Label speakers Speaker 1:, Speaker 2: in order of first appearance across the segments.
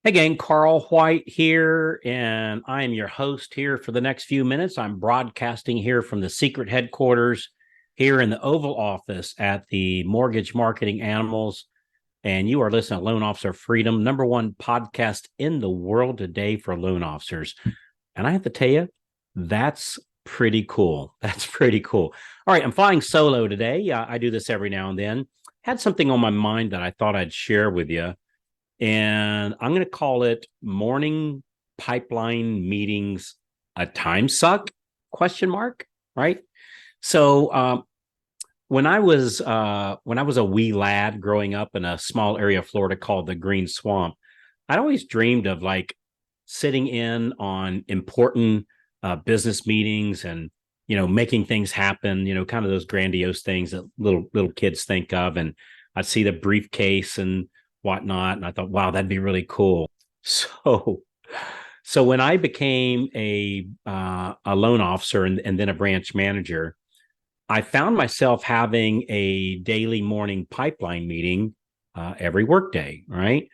Speaker 1: Hey, gang, Carl White here, and I am your host here for the next few minutes. I'm broadcasting here from the secret headquarters here in the Oval Office at the Mortgage Marketing Animals. And you are listening to Loan Officer Freedom, number one podcast in the world today for loan officers. And I have to tell you, that's pretty cool. That's pretty cool. All right, I'm flying solo today. I do this every now and then. Had something on my mind that I thought I'd share with you, and I'm going to call it morning pipeline meetings a time suck question mark, right? So when I was a wee lad growing up in a small area of Florida called the Green Swamp, I'd always dreamed of like sitting in on important business meetings and making things happen, kind of those grandiose things that little kids think of. And I'd see the briefcase and whatnot, and I thought, wow, that'd be really cool. So so when I became a loan officer and then a branch manager, I found myself having a daily morning pipeline meeting every workday, right?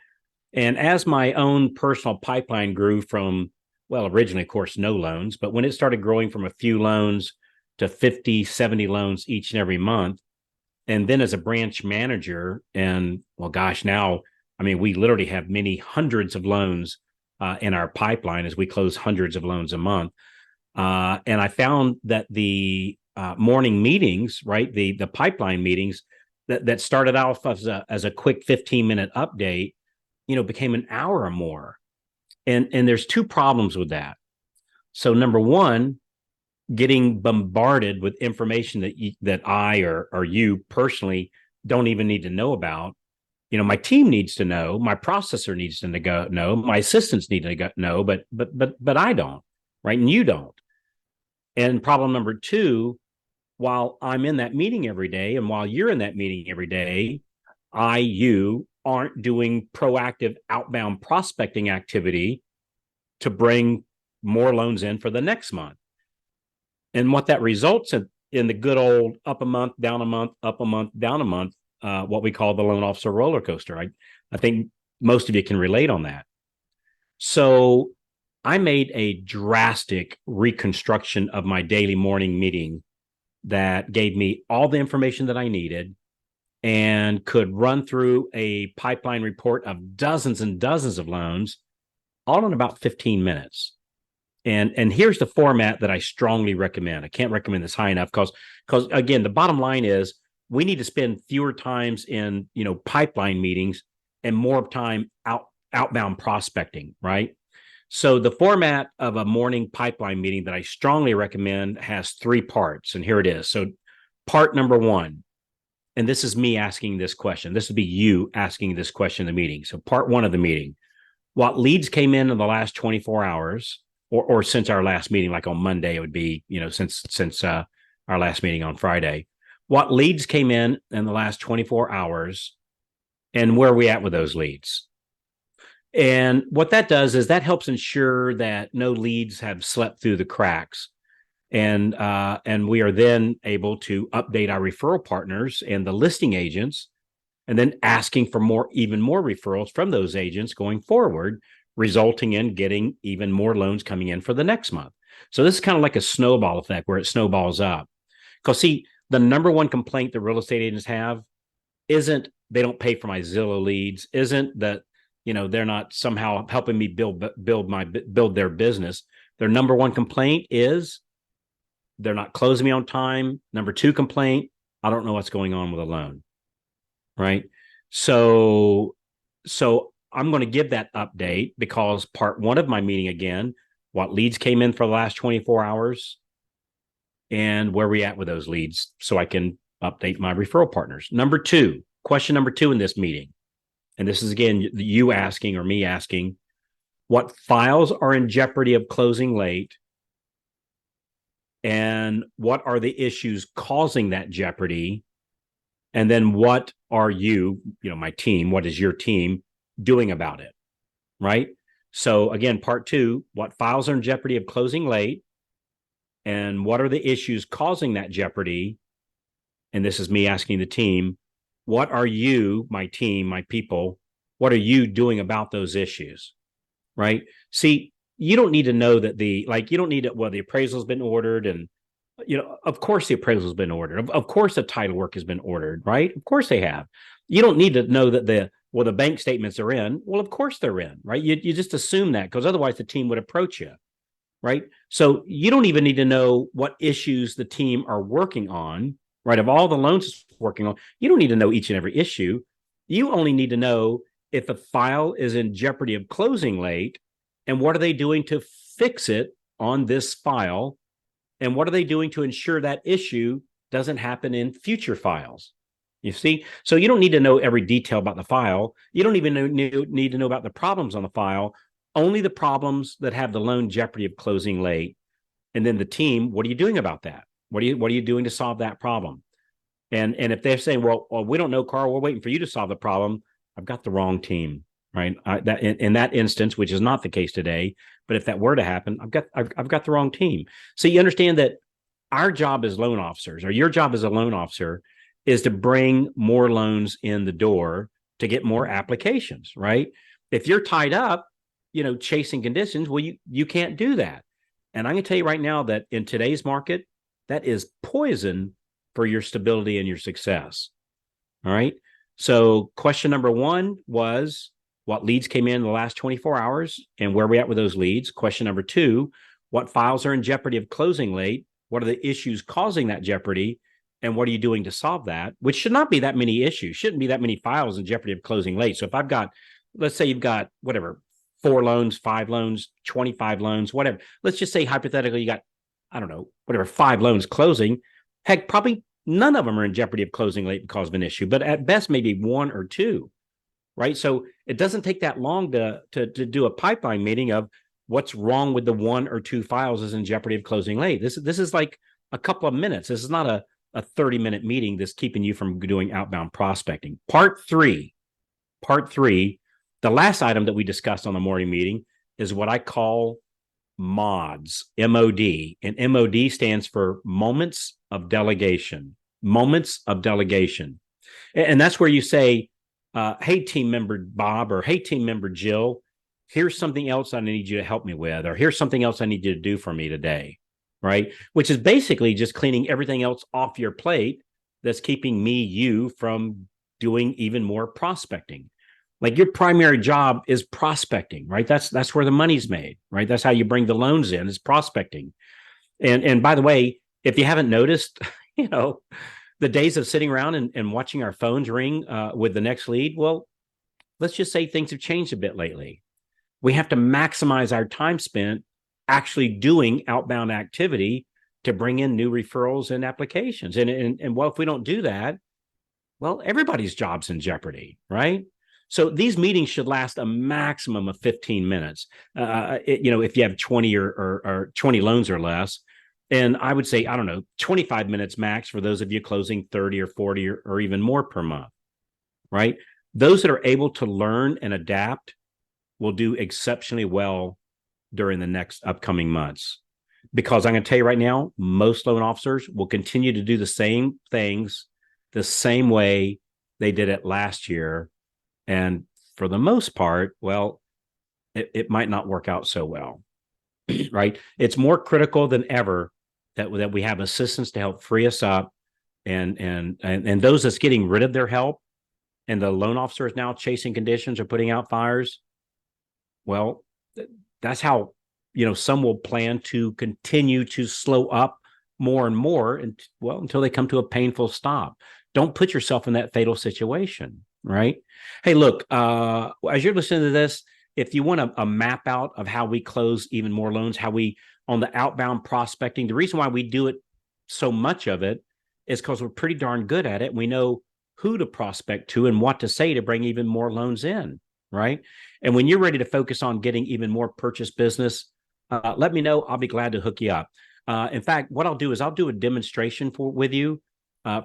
Speaker 1: And as my own personal pipeline grew from, well, originally, of course, no loans, but when it started growing from a few loans to 50, 70 loans each and every month, and then as a branch manager, and well, gosh, now, I mean, we literally have many hundreds of loans in our pipeline as we close hundreds of loans a month. And I found that the morning meetings, right, the pipeline meetings that started off as a quick 15-minute update, became an hour or more. And there's two problems with that. So number one, getting bombarded with information that I or you personally don't even need to know about. My team needs to know, my processor needs to know, my assistants need to know, but I don't, right? And you don't. And problem number two, while I'm in that meeting every day, and while you're in that meeting every day, you aren't doing proactive outbound prospecting activity to bring more loans in for the next month. And what that results in the good old up a month, down a month, up a month, down a month, what we call the loan officer roller coaster. I think most of you can relate on that. So I made a drastic reconstruction of my daily morning meeting that gave me all the information that I needed and could run through a pipeline report of dozens and dozens of loans all in about 15 minutes. And here's the format that I strongly recommend. I can't recommend this high enough because again, the bottom line is we need to spend fewer times in pipeline meetings and more time outbound prospecting, right? So the format of a morning pipeline meeting that I strongly recommend has three parts, and here it is. So part number one, and this is me asking this question. This would be you asking this question in the meeting. So part one of the meeting, what leads came in the last 24 hours, or since our last meeting, like on Monday, it would be, since our last meeting on Friday, what leads came in the last 24 hours and where are we at with those leads? And what that does is that helps ensure that no leads have slept through the cracks. And we are then able to update our referral partners and the listing agents, and then asking for even more referrals from those agents going forward, resulting in getting even more loans coming in for the next month. So this is kind of like a snowball effect where it snowballs up. Because see, the number one complaint that real estate agents have isn't they don't pay for my Zillow leads, isn't that they're not somehow helping me build their business. Their number one complaint is they're not closing me on time. Number two complaint, I don't know what's going on with a loan, right? So I'm going to give that update because part one of my meeting again, what leads came in for the last 24 hours and where we at with those leads so I can update my referral partners. Question number two in this meeting, and this is again you asking or me asking, what files are in jeopardy of closing late and what are the issues causing that jeopardy? And then what are my team, what is your team doing about it, right? So again, part two, what files are in jeopardy of closing late and what are the issues causing that jeopardy? And this is me asking the team, what are you, my team, my people, what are you doing about those issues? right? See, you don't need to know that you don't need to, well, the appraisal's been ordered and, of course the appraisal's been ordered. Of course the title work has been ordered, right? Of course they have. You don't need to know that the bank statements are in. Well, of course they're in, right? You just assume that because otherwise the team would approach you, right? So you don't even need to know what issues the team are working on, right? Of all the loans it's working on, you don't need to know each and every issue. You only need to know if a file is in jeopardy of closing late and what are they doing to fix it on this file and what are they doing to ensure that issue doesn't happen in future files. You see, so you don't need to know every detail about the file. You don't even need to know about the problems on the file, only the problems that have the loan jeopardy of closing late. And then the team, what are you doing about that? What are you doing to solve that problem? And if they're saying, well, we don't know, Carl, we're waiting for you to solve the problem, I've got the wrong team, right? That in that instance, which is not the case today, but if that were to happen, I've got the wrong team. So you understand that our job as loan officers, or your job as a loan officer, is to bring more loans in the door to get more applications, right? If you're tied up, chasing conditions, well, you can't do that. And I'm going to tell you right now that in today's market, that is poison for your stability and your success. All right. So question number one was what leads came in the last 24 hours and where we at with those leads. Question number two, what files are in jeopardy of closing late? What are the issues causing that jeopardy? And what are you doing to solve that? Which should not be that many issues, shouldn't be that many files in jeopardy of closing late. So if I've got, let's say you've got whatever, 4 loans, 5 loans, 25 loans, whatever. Let's just say hypothetically you got, I don't know, whatever, 5 loans closing. Heck, probably none of them are in jeopardy of closing late because of an issue, but at best maybe 1 or 2, right? So it doesn't take that long to do a pipeline meeting of what's wrong with the 1 or 2 files is in jeopardy of closing late. This is like a couple of minutes. This is not a 30-minute meeting that's keeping you from doing outbound prospecting. Part three, the last item that we discussed on the morning meeting is what I call MODS, M-O-D. And M-O-D stands for moments of delegation. Moments of delegation. And that's where you say, hey, team member Bob, or hey, team member Jill, here's something else I need you to help me with, or here's something else I need you to do for me today, right? Which is basically just cleaning everything else off your plate that's keeping you from doing even more prospecting. Like your primary job is prospecting, right? That's where the money's made, right? That's how you bring the loans in, is prospecting. And by the way, if you haven't noticed, the days of sitting around and watching our phones ring with the next lead, well, let's just say things have changed a bit lately. We have to maximize our time spent actually doing outbound activity to bring in new referrals and applications. And well, if we don't do that, well, everybody's job's in jeopardy, right? So these meetings should last a maximum of 15 minutes. If you have 20 or 20 loans or less, and I would say, I don't know, 25 minutes max for those of you closing 30 or 40 or even more per month, right? Those that are able to learn and adapt will do exceptionally well during the next upcoming months. Because I'm going to tell you right now, most loan officers will continue to do the same things the same way they did it last year. And for the most part, well, it might not work out so well, right? It's more critical than ever that we have assistance to help free us up, and those that's getting rid of their help, and the loan officer is now chasing conditions or putting out fires. Well, that's how some will plan to continue to slow up more and more, until they come to a painful stop. Don't put yourself in that fatal situation, right? Hey, look, as you're listening to this, if you want a map out of how we close even more loans, how we, on the outbound prospecting, the reason why we do it, so much of it, is because we're pretty darn good at it. We know who to prospect to and what to say to bring even more loans in, right? And when you're ready to focus on getting even more purchase business, let me know. I'll be glad to hook you up. In fact, what I'll do is I'll do a demonstration with you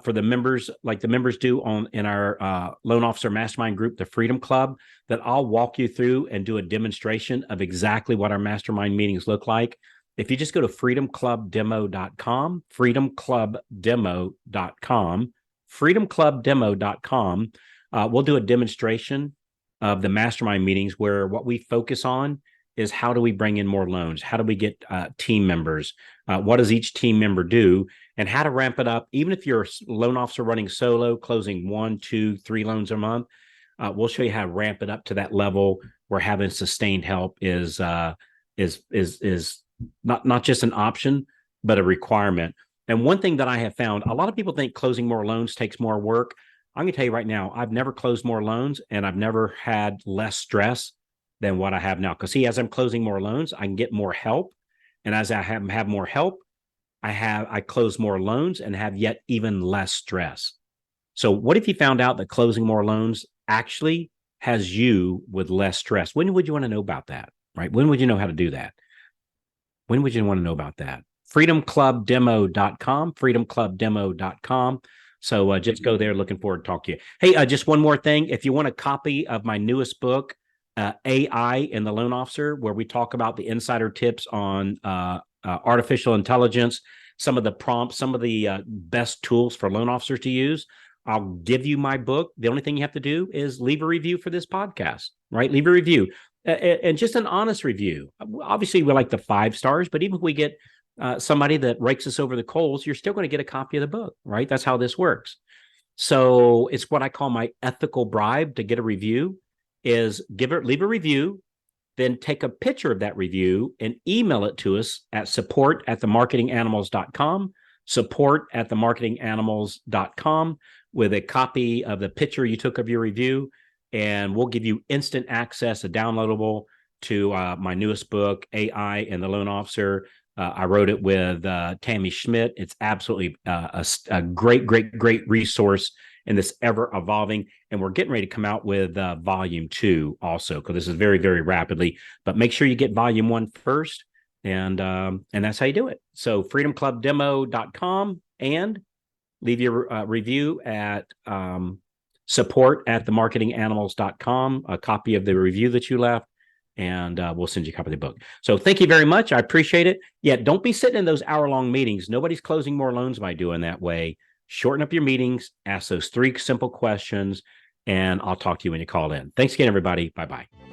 Speaker 1: for the members, like the members do in our loan officer mastermind group, the Freedom Club, that I'll walk you through and do a demonstration of exactly what our mastermind meetings look like. If you just go to freedomclubdemo.com, freedomclubdemo.com, we'll do a demonstration of the mastermind meetings where what we focus on is how do we bring in more loans? How do we get team members? What does each team member do? And how to ramp it up. Even if you're a loan officer running solo, closing 1, 2, 3 loans a month, we'll show you how to ramp it up to that level where having sustained help is not just an option, but a requirement. And one thing that I have found, a lot of people think closing more loans takes more work. I'm going to tell you right now, I've never closed more loans and I've never had less stress than what I have now. Because as I'm closing more loans, I can get more help. And as I have more help, I close more loans and have yet even less stress. So what if you found out that closing more loans actually has you with less stress? When would you want to know about that, right? When would you know how to do that? When would you want to know about that? freedomclubdemo.com, freedomclubdemo.com. So just go there. Looking forward to talk to you. Hey, just one more thing. If you want a copy of my newest book, AI and the Loan Officer, where we talk about the insider tips on artificial intelligence, some of the prompts, some of the best tools for loan officers to use, I'll give you my book. The only thing you have to do is leave a review for this podcast, right? Leave a review and just an honest review. Obviously, we like the 5 stars, but even if we get somebody that rakes us over the coals, you're still going to get a copy of the book, right? That's how this works. So it's what I call my ethical bribe to get a review is leave a review, then take a picture of that review and email it to us at support@themarketinganimals.com, support@themarketinganimals.com with a copy of the picture you took of your review. And we'll give you instant access, a downloadable to my newest book, AI and the Loan Officer. I wrote it with Tammy Schmidt. It's absolutely a great resource in this ever evolving. And we're getting ready to come out with volume 2 also, because this is very, very rapidly. But make sure you get volume 1 first. And that's how you do it. So freedomclubdemo.com and leave your review at support@themarketinganimals.com, a copy of the review that you left. And we'll send you a copy of the book. So thank you very much. I appreciate it. Yeah, don't be sitting in those hour-long meetings. Nobody's closing more loans by doing that way. Shorten up your meetings, ask those 3 simple questions, and I'll talk to you when you call in. Thanks again, everybody. Bye-bye.